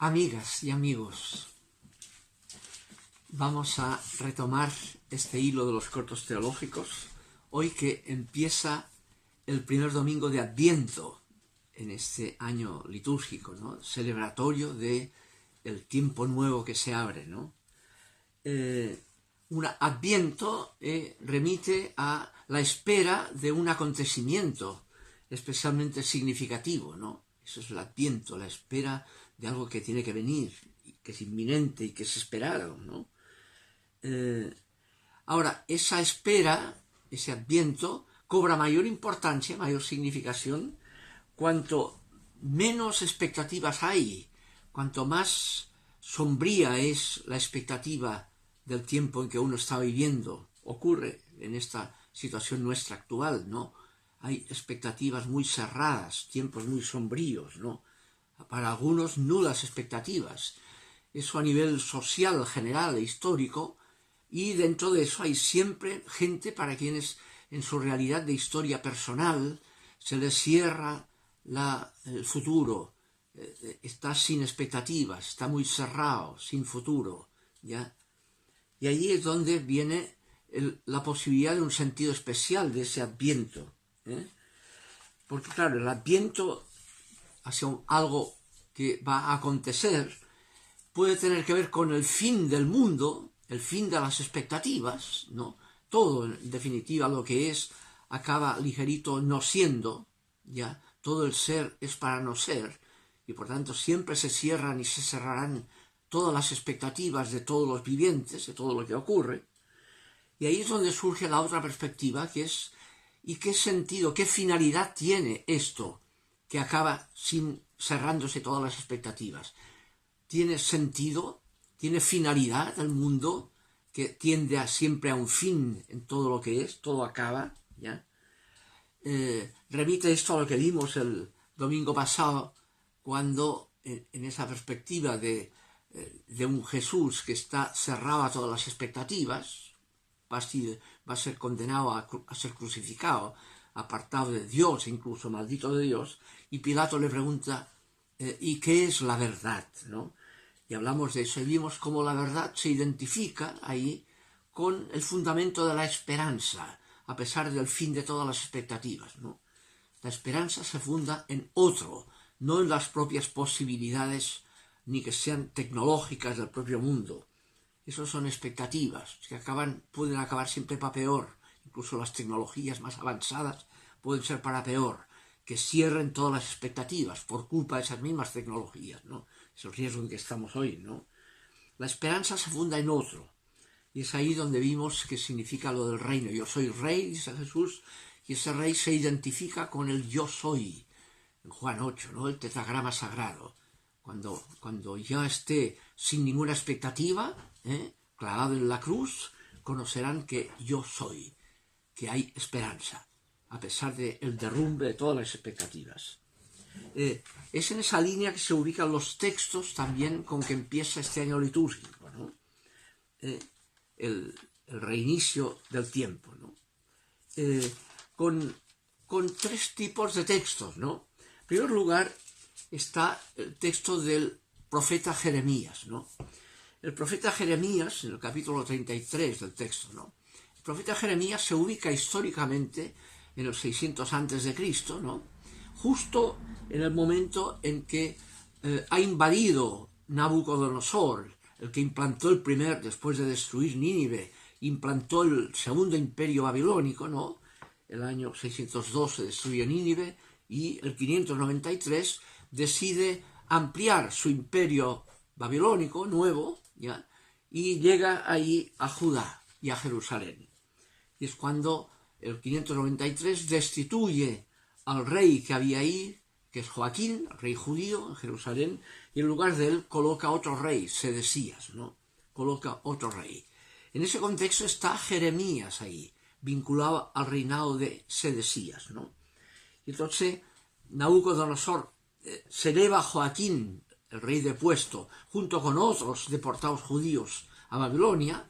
Amigas y amigos, vamos a retomar este hilo de los cortos teológicos, hoy que empieza el primer domingo de Adviento en este año litúrgico, ¿no? Celebratorio de el tiempo nuevo que se abre, ¿no? Un Adviento remite a la espera de un acontecimiento especialmente significativo, ¿no? Eso es el Adviento, la espera de algo que tiene que venir, que es inminente y que es esperado, ¿no? Ahora, esa espera, ese Adviento, cobra mayor importancia, mayor significación, cuanto menos expectativas hay, cuanto más sombría es la expectativa del tiempo en que uno está viviendo. Ocurre en esta situación nuestra actual, ¿no? Hay expectativas muy cerradas, tiempos muy sombríos, ¿no? Para algunos nulas expectativas. Eso a nivel social, general e histórico, y dentro de eso hay siempre gente para quienes en su realidad de historia personal se les cierra el futuro, está sin expectativas, está muy cerrado, sin futuro, ¿ya? Y allí es donde viene la posibilidad de un sentido especial de ese Adviento, ¿eh? Porque claro, el Adviento hacia algo que va a acontecer puede tener que ver con el fin del mundo, el fin de las expectativas, ¿no? Todo, en definitiva, lo que es acaba ligerito no siendo, ¿ya? Todo el ser es para no ser, y por tanto siempre se cierran y se cerrarán todas las expectativas de todos los vivientes, de todo lo que ocurre. Y ahí es donde surge la otra perspectiva, que es ¿y qué sentido, qué finalidad tiene esto que acaba cerrándose todas las expectativas? ¿Tiene sentido? ¿Tiene finalidad el mundo que tiende siempre a un fin en todo lo que es? Todo acaba, ¿ya? Remite esto a lo que vimos el domingo pasado, cuando en esa perspectiva de un Jesús que está cerrado a todas las expectativas, va a ser condenado a ser crucificado, apartado de Dios, incluso maldito de Dios, y Pilato le pregunta, ¿y qué es la verdad?, ¿no? Y hablamos de eso y vimos cómo la verdad se identifica ahí con el fundamento de la esperanza, a pesar del fin de todas las expectativas, ¿no? La esperanza se funda en otro, no en las propias posibilidades ni que sean tecnológicas del propio mundo. Esas son expectativas que pueden acabar siempre para peor. Incluso las tecnologías más avanzadas pueden ser para peor, que cierren todas las expectativas por culpa de esas mismas tecnologías, ¿no? Es el riesgo en que estamos hoy, ¿no? La esperanza se funda en otro, y es ahí donde vimos qué significa lo del reino. Yo soy rey, dice Jesús, y ese rey se identifica con el yo soy, en Juan 8, ¿no? El tetragrama sagrado. Cuando ya esté sin ninguna expectativa, clavado en la cruz, conocerán que yo soy, que hay esperanza, a pesar del derrumbe de todas las expectativas. Es en esa línea que se ubican los textos también con que empieza este año litúrgico, ¿no? El reinicio del tiempo, ¿no? Con tres tipos de textos, ¿no? En primer lugar está el texto del profeta Jeremías, ¿no? El profeta Jeremías, en el capítulo 33 del texto, ¿no? El profeta Jeremías se ubica históricamente en el 600 a.C., ¿no? Justo en el momento en que ha invadido Nabucodonosor, el que implantó después de destruir Nínive, implantó el segundo imperio babilónico, ¿no? El año 602 se destruye Nínive y el 593 decide ampliar su imperio babilónico nuevo, ¿ya? Y llega ahí a Judá y a Jerusalén. Y es cuando el 593 destituye al rey que había ahí, que es Joaquín, rey judío en Jerusalén, y en lugar de él coloca otro rey, Sedecías, ¿no? Coloca otro rey. En ese contexto está Jeremías ahí, vinculado al reinado de Sedecías, ¿no? Y entonces Nabucodonosor se eleva a Joaquín, el rey depuesto, junto con otros deportados judíos a Babilonia.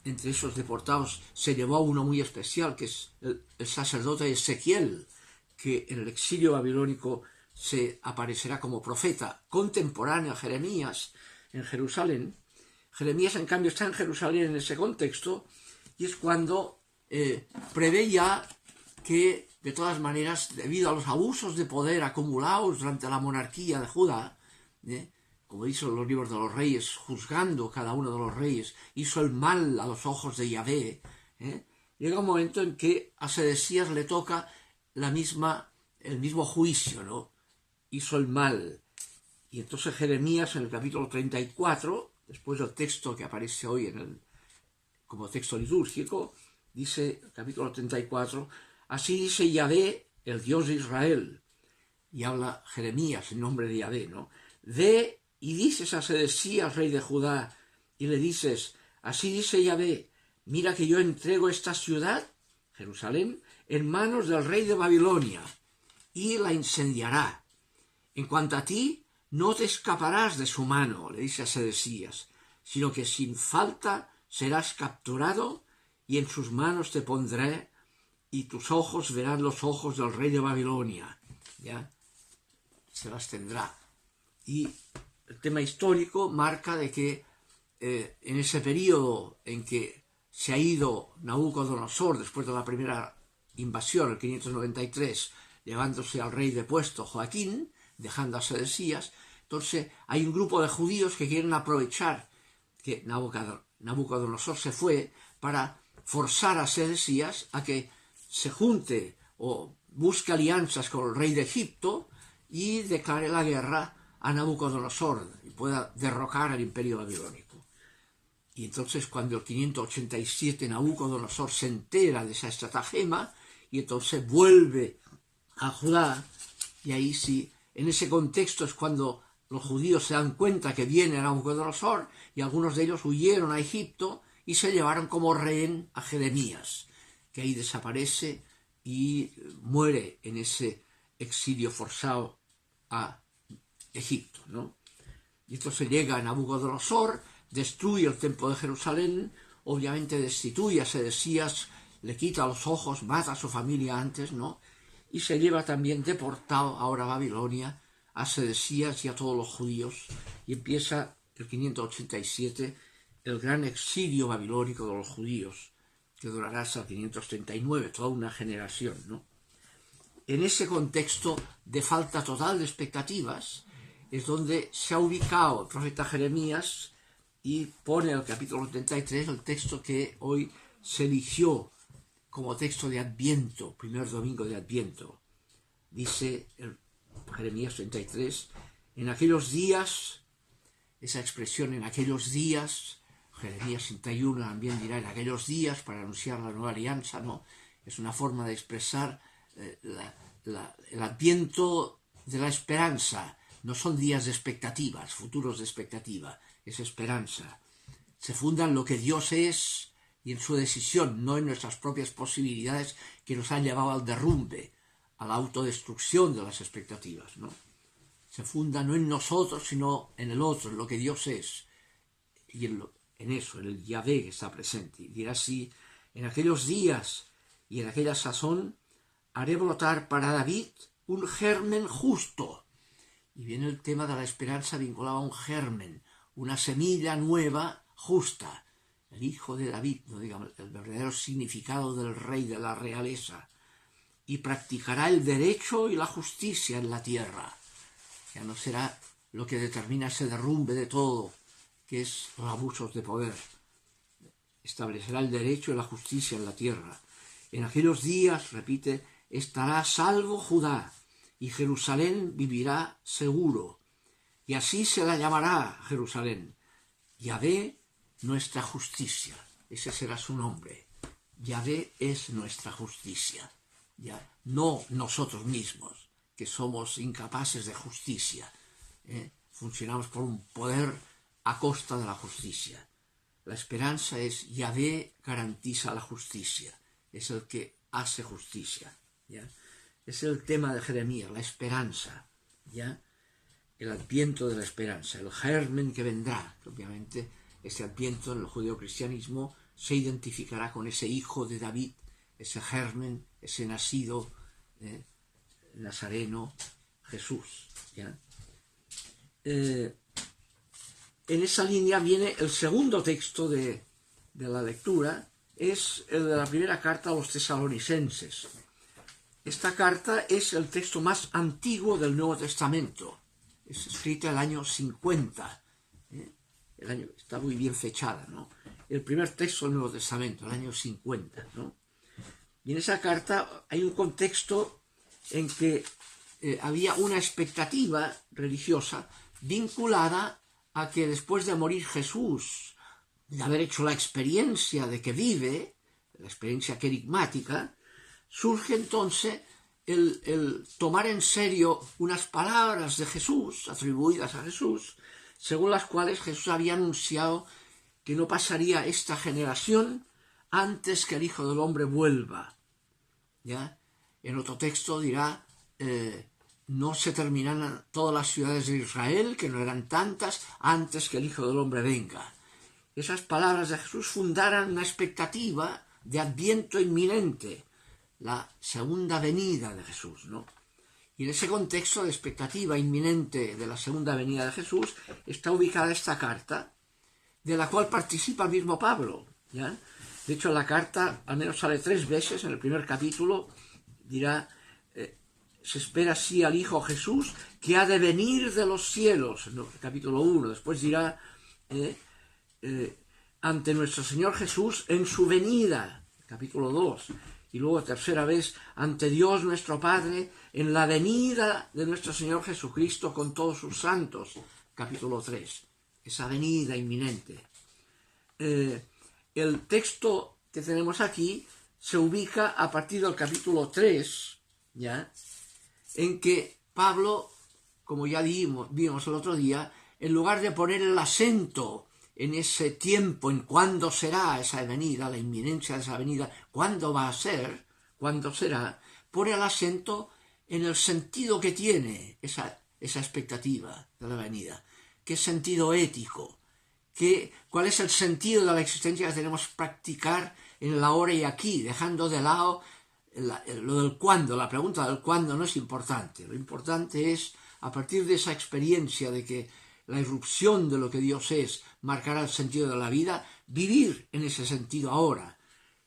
Entre esos deportados se llevó a uno muy especial, que es el sacerdote Ezequiel, que en el exilio babilónico se aparecerá como profeta contemporáneo a Jeremías en Jerusalén. Jeremías, en cambio, está en Jerusalén en ese contexto, y es cuando prevé ya que, de todas maneras, debido a los abusos de poder acumulados durante la monarquía de Judá, como dicen los libros de los reyes, juzgando cada uno de los reyes, hizo el mal a los ojos de Yahvé, llega un momento en que a Sedecías le toca el mismo juicio, ¿no? Hizo el mal. Y entonces Jeremías, en el capítulo 34, después del texto que aparece hoy como texto litúrgico, dice, el capítulo 34, así dice Yahvé, el Dios de Israel, y habla Jeremías en nombre de Yahvé, ¿no? Ve y dices a Sedecías, rey de Judá, y le dices, así dice Yahvé, mira que yo entrego esta ciudad, Jerusalén, en manos del rey de Babilonia, y la incendiará. En cuanto a ti, no te escaparás de su mano, le dice a Sedecías, sino que sin falta serás capturado, y en sus manos te pondré, y tus ojos verán los ojos del rey de Babilonia. ¿Ya? Se las tendrá. Y el tema histórico marca de que en ese periodo en que se ha ido Nabucodonosor después de la primera invasión, el 593, llevándose al rey depuesto Joaquín, dejando a Sedecías, entonces hay un grupo de judíos que quieren aprovechar que Nabucodonosor se fue para forzar a Sedecías a que se junte o busque alianzas con el rey de Egipto y declare la guerra a Nabucodonosor y pueda derrocar al imperio babilónico. Y entonces, cuando el 587 Nabucodonosor se entera de esa estratagema, y entonces vuelve a Judá, y ahí sí, en ese contexto es cuando los judíos se dan cuenta que viene Nabucodonosor, y algunos de ellos huyeron a Egipto y se llevaron como rehén a Jeremías, que ahí desaparece y muere en ese exilio forzado a Egipto, ¿no? Y entonces llega Nabucodonosor, destruye el templo de Jerusalén, obviamente destituye a Sedecías, le quita los ojos, mata a su familia antes, ¿no? Y se lleva también deportado ahora a Babilonia a Sedecías y a todos los judíos, y empieza el 587 el gran exilio babilónico de los judíos, que durará hasta el 539, toda una generación, ¿no? En ese contexto de falta total de expectativas es donde se ha ubicado el profeta Jeremías y pone en el capítulo 33 el texto que hoy se eligió como texto de Adviento, primer domingo de Adviento. Dice Jeremías 33, en aquellos días, esa expresión en aquellos días, Jeremías 31 también dirá en aquellos días para anunciar la nueva alianza, ¿no? Es una forma de expresar el adviento de la esperanza. No son días de expectativas, futuros de expectativa, es esperanza. Se funda en lo que Dios es y en su decisión, no en nuestras propias posibilidades que nos han llevado al derrumbe, a la autodestrucción de las expectativas, ¿no? Se funda no en nosotros, sino en el otro, en lo que Dios es, y en eso, en el Yahvé que está presente. Y dirá así, en aquellos días y en aquella sazón haré brotar para David un germen justo. Y viene el tema de la esperanza vinculado a un germen, una semilla nueva, justa. El hijo de David, no digamos, el verdadero significado del rey de la realeza. Y practicará el derecho y la justicia en la tierra. Ya no será lo que determina ese derrumbe de todo, que es los abusos de poder. Establecerá el derecho y la justicia en la tierra. En aquellos días, repite, estará a salvo Judá, y Jerusalén vivirá seguro. Y así se la llamará Jerusalén. Yahvé, nuestra justicia. Ese será su nombre. Yahvé es nuestra justicia. Ya, no nosotros mismos, que somos incapaces de justicia. Funcionamos por un poder a costa de la justicia. La esperanza es Yahvé garantiza la justicia. Es el que hace justicia. ¿Ya? Es el tema de Jeremías, la esperanza. ¿Ya? El adviento de la esperanza, el germen que vendrá. Obviamente, este adviento en el judeocristianismo se identificará con ese hijo de David, ese germen, ese nacido nazareno, Jesús. ¿Ya? En esa línea viene el segundo texto de la lectura, es el de la primera carta a los tesalonicenses. Esta carta es el texto más antiguo del Nuevo Testamento. Es escrita el año 50. Está muy bien fechada, ¿no? El primer texto del Nuevo Testamento, el año 50, ¿no? Y en esa carta hay un contexto en que había una expectativa religiosa vinculada a que después de morir Jesús, de haber hecho la experiencia de que vive, la experiencia querigmática, surge entonces el tomar en serio unas palabras de Jesús, atribuidas a Jesús, según las cuales Jesús había anunciado que no pasaría esta generación antes que el Hijo del Hombre vuelva. ¿Ya? En otro texto dirá, no se terminarán todas las ciudades de Israel, que no eran tantas, antes que el Hijo del Hombre venga. Esas palabras de Jesús fundaron una expectativa de adviento inminente, la segunda venida de Jesús, ¿no? Y en ese contexto de expectativa inminente de la segunda venida de Jesús está ubicada esta carta, de la cual participa el mismo Pablo, ¿ya? De hecho, la carta al menos sale 3 veces. En el primer capítulo dirá, se espera así al Hijo Jesús, que ha de venir de los cielos, en el capítulo 1. Después dirá, ante nuestro Señor Jesús en su venida, capítulo 2. Y luego tercera vez, ante Dios nuestro Padre, en la venida de nuestro Señor Jesucristo con todos sus santos, capítulo 3. Esa venida inminente. El texto que tenemos aquí se ubica a partir del capítulo 3, ¿ya? En que Pablo, como ya vimos el otro día, en lugar de poner el acento en ese tiempo, en cuándo será esa venida, la inminencia de esa venida, cuándo va a ser, cuándo será, pone el acento en el sentido que tiene esa expectativa de la venida. ¿Qué sentido ético? ¿Cuál es el sentido de la existencia que tenemos que practicar en el ahora y aquí, dejando de lado lo del cuándo? La pregunta del cuándo no es importante. Lo importante es, a partir de esa experiencia de que la irrupción de lo que Dios es marcará el sentido de la vida, vivir en ese sentido ahora.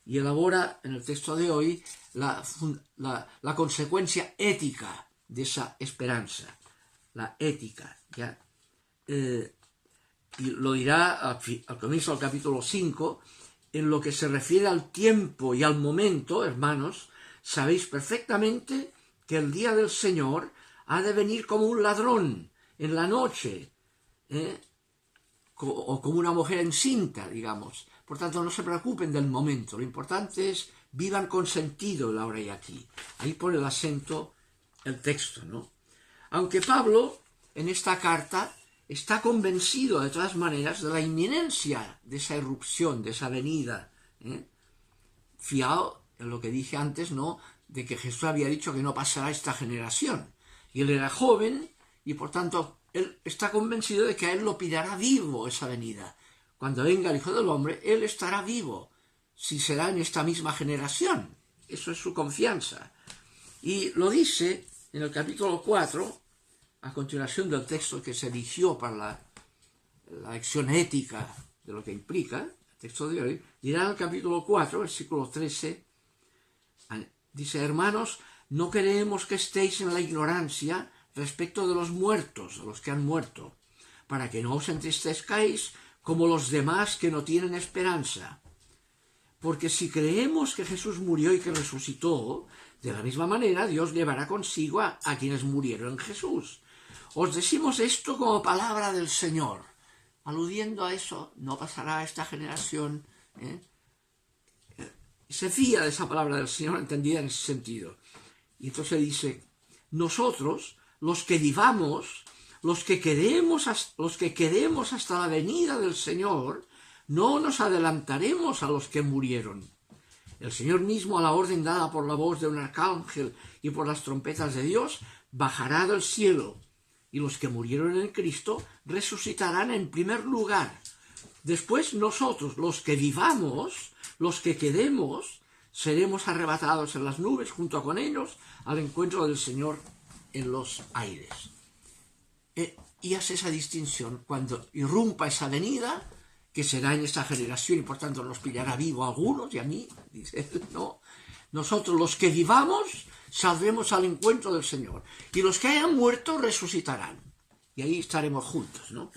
Y elabora en el texto de hoy la consecuencia ética de esa esperanza. La ética, ¿ya? Y lo dirá al comienzo del capítulo 5, en lo que se refiere al tiempo y al momento, hermanos, sabéis perfectamente que el día del Señor ha de venir como un ladrón en la noche, o como una mujer encinta, digamos. Por tanto, no se preocupen del momento, lo importante es vivan con sentido el ahora y aquí. Ahí pone el acento el texto, ¿no? Aunque Pablo, en esta carta, está convencido de todas maneras de la inminencia de esa irrupción, de esa venida, fiado en lo que dije antes, ¿no?, de que Jesús había dicho que no pasará esta generación. Y él era joven y por tanto él está convencido de que a él lo pillará vivo esa venida. Cuando venga el Hijo del Hombre, él estará vivo, si será en esta misma generación. Eso es su confianza. Y lo dice en el capítulo 4, a continuación del texto que se eligió para la lección ética de lo que implica, el texto de hoy, dirá en el capítulo 4, versículo 13, dice, hermanos, no queremos que estéis en la ignorancia respecto de los muertos, de los que han muerto, para que no os entristezcáis como los demás que no tienen esperanza. Porque si creemos que Jesús murió y que resucitó, de la misma manera Dios llevará consigo a quienes murieron en Jesús. Os decimos esto como palabra del Señor. Aludiendo a eso, no pasará esta generación. Se fía de esa palabra del Señor entendida en ese sentido. Y entonces dice, nosotros, los que vivamos, los que quedemos hasta la venida del Señor, no nos adelantaremos a los que murieron. El Señor mismo, a la orden dada por la voz de un arcángel y por las trompetas de Dios, bajará del cielo, y los que murieron en Cristo resucitarán en primer lugar. Después nosotros, los que vivamos, los que quedemos, seremos arrebatados en las nubes junto con ellos al encuentro del Señor en los aires. Y hace esa distinción cuando irrumpa esa venida, que será en esta generación y por tanto nos pillará vivo a algunos y a mí, dice él, no. Nosotros los que vivamos saldremos al encuentro del Señor y los que hayan muerto resucitarán y ahí estaremos juntos, ¿no?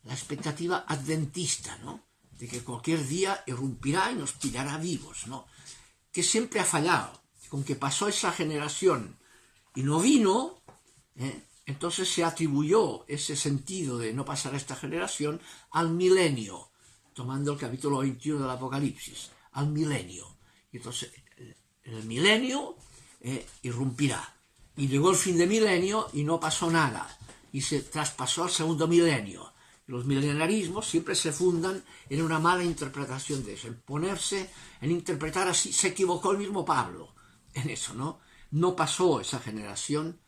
La expectativa adventista, ¿no? De que cualquier día irrumpirá y nos pillará vivos, ¿no? Que siempre ha fallado, con que pasó esa generación y no vino, entonces se atribuyó ese sentido de no pasar a esta generación al milenio, tomando el capítulo 21 del Apocalipsis, al milenio. Y entonces el milenio irrumpirá. Y llegó el fin de milenio y no pasó nada. Y se traspasó al segundo milenio. Los milenarismos siempre se fundan en una mala interpretación de eso, en ponerse, en interpretar así. Se equivocó el mismo Pablo en eso, ¿no? No pasó esa generación,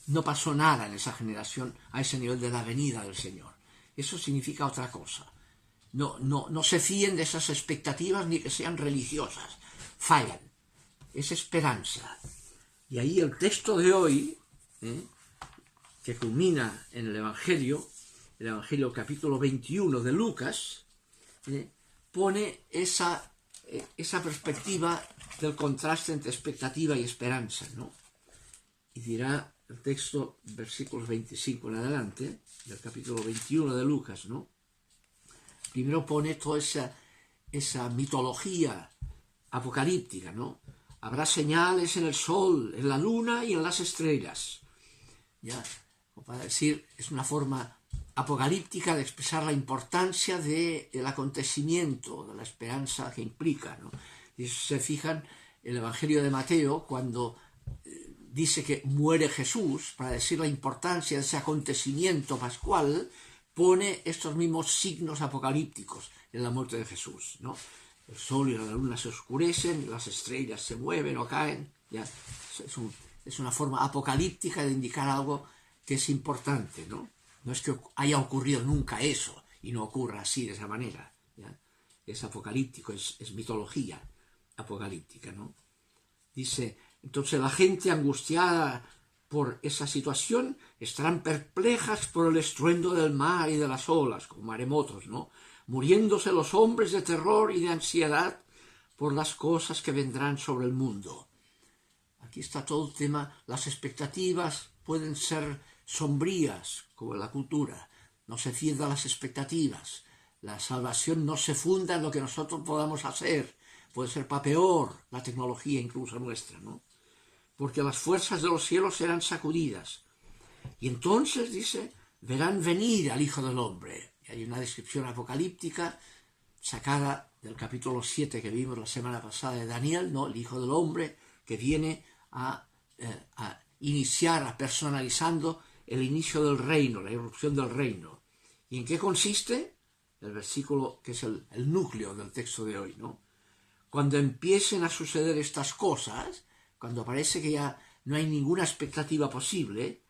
no pasó nada en esa generación a ese nivel de la venida del Señor. Eso significa otra cosa. No se fíen de esas expectativas ni que sean religiosas. Fallan. Es esperanza. Y ahí el texto de hoy, que culmina en el Evangelio capítulo 21 de Lucas, pone esa perspectiva del contraste entre expectativa y esperanza, ¿no? Y dirá el texto, versículos 25 en adelante, del capítulo 21 de Lucas, ¿no? Primero pone toda esa mitología apocalíptica, ¿no? Habrá señales en el sol, en la luna y en las estrellas. Ya, como para decir, es una forma apocalíptica de expresar la importancia del acontecimiento, de la esperanza que implica, ¿no? Y si se fijan, el Evangelio de Mateo, cuando dice que muere Jesús, para decir la importancia de ese acontecimiento pascual, pone estos mismos signos apocalípticos en la muerte de Jesús, ¿no? El sol y la luna se oscurecen, las estrellas se mueven o caen, ¿ya? Es una forma apocalíptica de indicar algo que es importante, ¿no? No es que haya ocurrido nunca eso y no ocurra así, de esa manera, ¿ya? Es apocalíptico, es mitología apocalíptica, ¿no? Dice, entonces la gente angustiada por esa situación estarán perplejas por el estruendo del mar y de las olas, como maremotos, ¿no? Muriéndose los hombres de terror y de ansiedad por las cosas que vendrán sobre el mundo. Aquí está todo el tema, las expectativas pueden ser sombrías, como en la cultura, no se fíen de las expectativas, la salvación no se funda en lo que nosotros podamos hacer, puede ser para peor la tecnología incluso nuestra, ¿no? Porque las fuerzas de los cielos serán sacudidas, y entonces, dice, verán venir al Hijo del Hombre. Y hay una descripción apocalíptica sacada del capítulo 7 que vimos la semana pasada de Daniel, ¿no? El Hijo del Hombre que viene a iniciar, personalizando el inicio del reino, la irrupción del reino. ¿Y en qué consiste? El versículo que es el núcleo del texto de hoy, ¿no? Cuando empiecen a suceder estas cosas, cuando parece que ya no hay ninguna expectativa posible,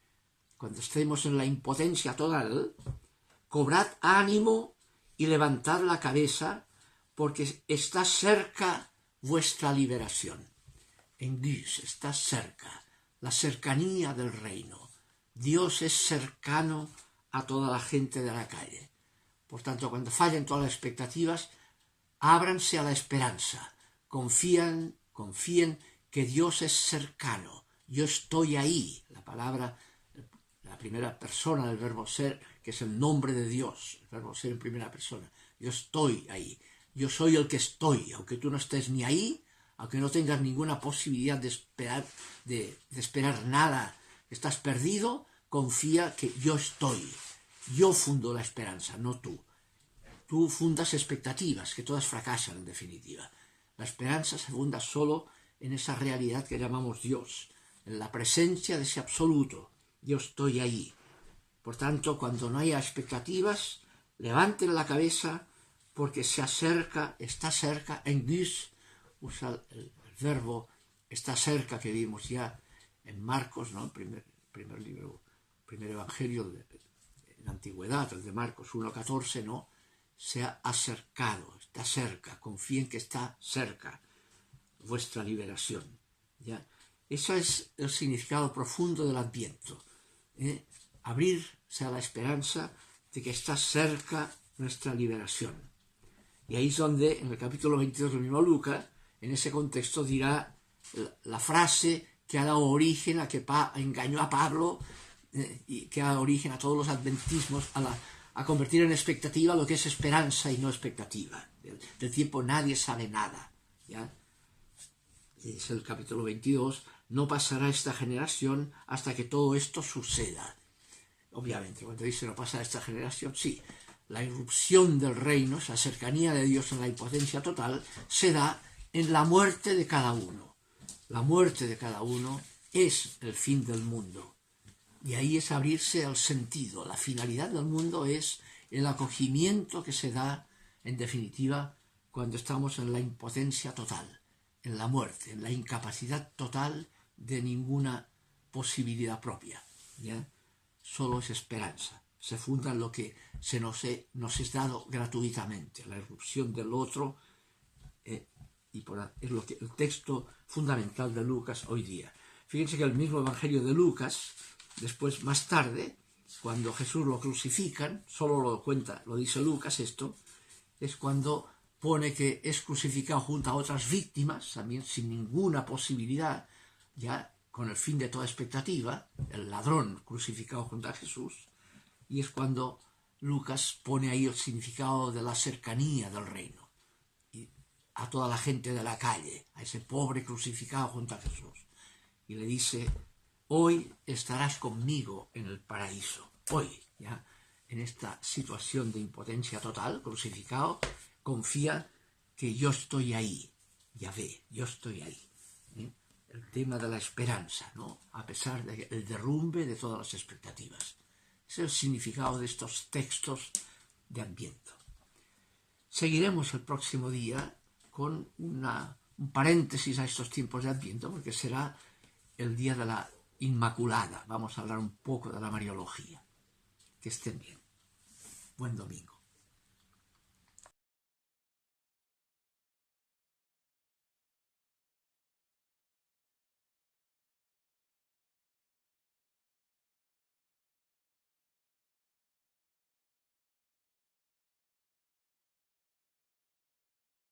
cuando estemos en la impotencia total, cobrad ánimo y levantad la cabeza, porque está cerca vuestra liberación. En Dios está cerca, la cercanía del reino. Dios es cercano a toda la gente de la calle. Por tanto, cuando fallen todas las expectativas, ábranse a la esperanza. Confíen que Dios es cercano. Yo estoy ahí. La palabra, la primera persona del verbo ser, que es el nombre de Dios, el verbo ser en primera persona. Yo estoy ahí. Yo soy el que estoy, aunque tú no estés ni ahí, aunque no tengas ninguna posibilidad de esperar nada, estás perdido, confía que yo estoy. Yo fundo la esperanza, no tú. Tú fundas expectativas, que todas fracasan en definitiva. La esperanza se funda solo en esa realidad que llamamos Dios, en la presencia de ese absoluto. Yo estoy ahí. Por tanto, cuando no haya expectativas, levanten la cabeza porque se acerca, está cerca, en Dios, usa el verbo está cerca que vimos ya en Marcos, ¿no? El primer libro, primer evangelio de la antigüedad, el de Marcos 1:14, ¿no? Se ha acercado, está cerca, confíen que está cerca vuestra liberación, ¿ya? Ese es el significado profundo del Adviento. Abrirse a la esperanza de que está cerca nuestra liberación. Y ahí es donde, en el capítulo 22 del mismo Lucas, en ese contexto dirá la frase que ha dado origen a que engañó a Pablo y que ha dado origen a todos los adventismos a convertir en expectativa lo que es esperanza y no expectativa. Del tiempo nadie sabe nada. ¿Ya? Es el capítulo 22. No pasará esta generación hasta que todo esto suceda. Obviamente, cuando dice no pasará esta generación, sí, la irrupción del reino, esa cercanía de Dios en la impotencia total, se da en la muerte de cada uno. La muerte de cada uno es el fin del mundo. Y ahí es abrirse al sentido. La finalidad del mundo es el acogimiento que se da, en definitiva, cuando estamos en la impotencia total, en la muerte, en la incapacidad total de ninguna posibilidad propia. ¿Ya? Solo es esperanza. Se funda en lo que nos es dado gratuitamente, la irrupción del otro, es lo que el texto fundamental de Lucas hoy día. Fíjense que el mismo Evangelio de Lucas, después, más tarde, cuando Jesús lo crucifican, solo lo dice Lucas esto, es cuando pone que es crucificado junto a otras víctimas, también sin ninguna posibilidad, ya con el fin de toda expectativa, el ladrón crucificado junto a Jesús, y es cuando Lucas pone ahí el significado de la cercanía del reino, y a toda la gente de la calle, a ese pobre crucificado junto a Jesús, y le dice: hoy estarás conmigo en el paraíso. Hoy, ya, en esta situación de impotencia total, crucificado, confía que yo estoy ahí. Yahvé, yo estoy ahí. El tema de la esperanza, ¿no? A pesar del derrumbe de todas las expectativas. Es el significado de estos textos de Adviento. Seguiremos el próximo día con un paréntesis a estos tiempos de Adviento, porque será el día de la Inmaculada. Vamos a hablar un poco de la Mariología. Que estén bien. Buen domingo.